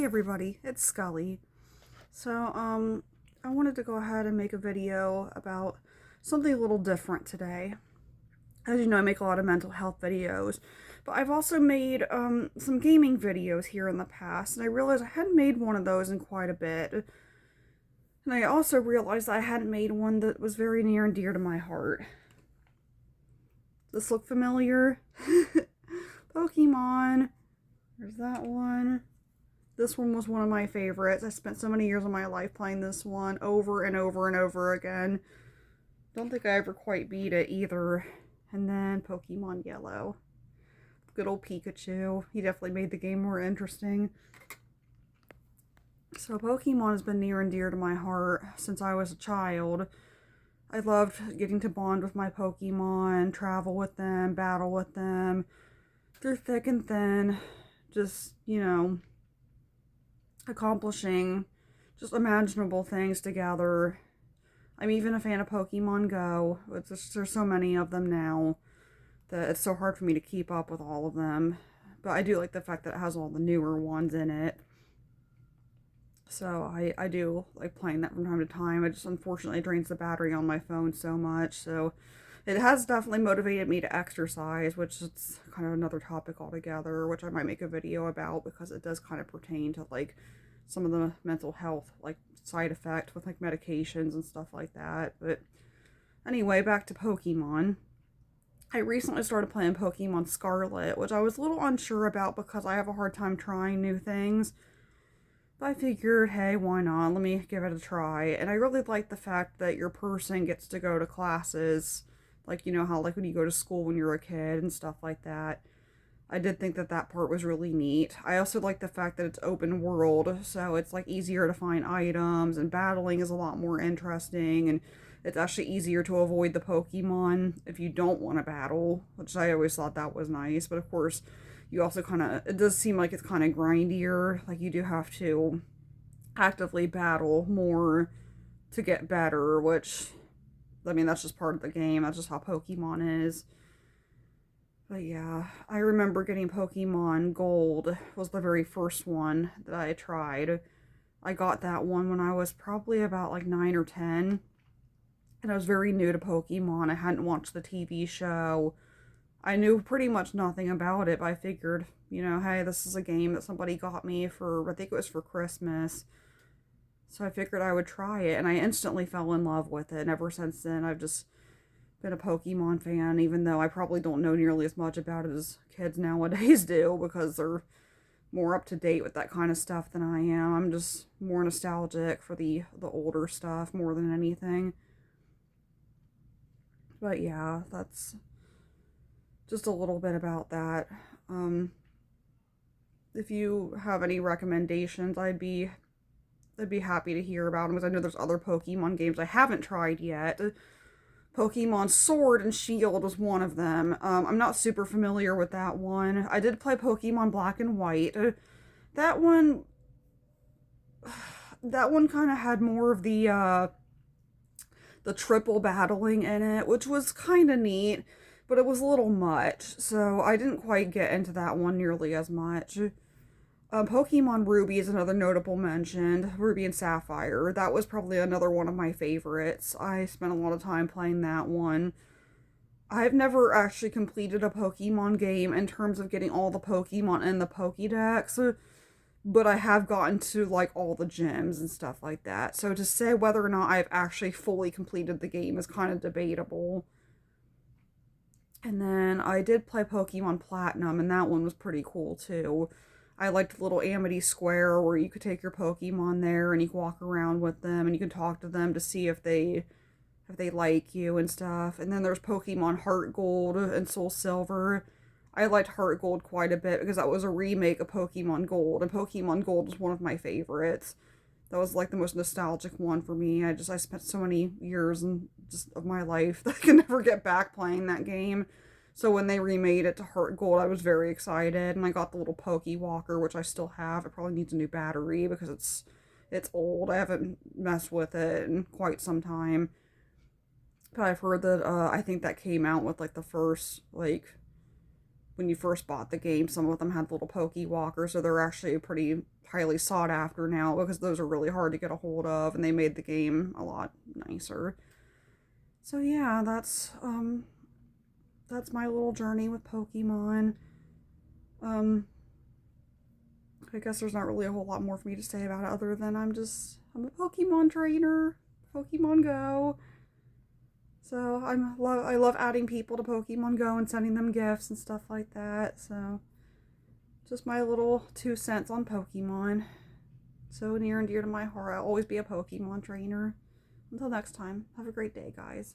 Hey everybody, it's Skully. I wanted to go ahead and make a video about something a little different today. As you know, I make a lot of mental health videos, but I've also made some gaming videos here in the past, and I realized I hadn't made one of those in quite a bit. And I also realized I hadn't made one that was very near and dear to my heart. Does this look familiar? Pokemon. There's that one. This one was one of my favorites. I spent so many years of my life playing this one over and over and over again. Don't think I ever quite beat it either. And then Pokemon Yellow. Good old Pikachu. He definitely made the game more interesting. So Pokemon has been near and dear to my heart since I was a child. I loved getting to bond with my Pokemon, travel with them, battle with them, through thick and thin. Just, accomplishing just imaginable things together. I'm even a fan of Pokemon Go. There's so many of them now that it's so hard for me to keep up with all of them. But I do like the fact that it has all the newer ones in it. So I do like playing that from time to time. It just unfortunately drains the battery on my phone so much. So it has definitely motivated me to exercise, which is kind of another topic altogether, which I might make a video about because it does kind of pertain to like some of the mental health like side effects with like medications and stuff like that. But anyway, back to Pokemon. I recently started playing Pokemon Scarlet, which I was a little unsure about because I have a hard time trying new things. But I figured, hey, why not? Let me give it a try. And I really like the fact that your person gets to go to classes. Like, how like when you go to school when you're a kid and stuff like that. I did think that part was really neat. I also like the fact that it's open world, so it's like easier to find items, and battling is a lot more interesting, and it's actually easier to avoid the Pokemon if you don't want to battle, which I always thought that was nice. But of course, you also it does seem like it's kind of grindier. Like you do have to actively battle more to get better, which, I mean, that's just part of the game. That's just how Pokemon is. But yeah, I remember getting Pokemon Gold was the very first one that I tried. I got that one when I was probably about like 9 or 10. And I was very new to Pokemon. I hadn't watched the TV show. I knew pretty much nothing about it, but I figured, hey, this is a game that somebody got me for, I think it was for Christmas. So I figured I would try it, and I instantly fell in love with it. And ever since then, I've just been a Pokemon fan, even though I probably don't know nearly as much about it as kids nowadays do, because they're more up to date with that kind of stuff than I am. I'm just more nostalgic for the older stuff more than anything. But yeah, that's just a little bit about that. If you have any recommendations, I'd be happy to hear about them, because I know there's other Pokemon games I haven't tried yet. Pokemon Sword and Shield was one of them. I'm not super familiar with that one. I did play Pokemon Black and White. That one kind of had more of the triple battling in it, which was kind of neat, but it was a little much, so I didn't quite get into that one nearly as much. Pokemon Ruby is another notable mention. Ruby and Sapphire. That was probably another one of my favorites. I spent a lot of time playing that one. I've never actually completed a Pokemon game in terms of getting all the Pokemon in the Pokédex, but I have gotten to like all the gyms and stuff like that. So to say whether or not I've actually fully completed the game is kind of debatable. And then I did play Pokemon Platinum, and that one was pretty cool too. I liked the little Amity Square where you could take your Pokemon there and you can walk around with them and you can talk to them to see if they like you and stuff. And then there's Pokemon Heart Gold and Soul Silver. I liked Heart Gold quite a bit because that was a remake of Pokemon Gold, and Pokemon Gold was one of my favorites. That was like the most nostalgic one for me. I spent so many years of my life that I can never get back playing that game. So when they remade it to Heart Gold, I was very excited, and I got the little Pokewalker, which I still have. It probably needs a new battery because it's old. I haven't messed with it in quite some time. But I've heard that I think that came out with like the first like when you first bought the game, some of them had little pokey walkers, so they're actually pretty highly sought after now because those are really hard to get a hold of, and they made the game a lot nicer. So yeah, that's my little journey with Pokemon. Um, I guess there's not really a whole lot more for me to say about it other than I'm a Pokemon trainer, Pokemon Go. So I love adding people to Pokemon Go and sending them gifts and stuff like that. So just my little 2 cents on Pokemon. So near and dear to my heart. I'll always be a Pokemon trainer. Until next time, have a great day, guys.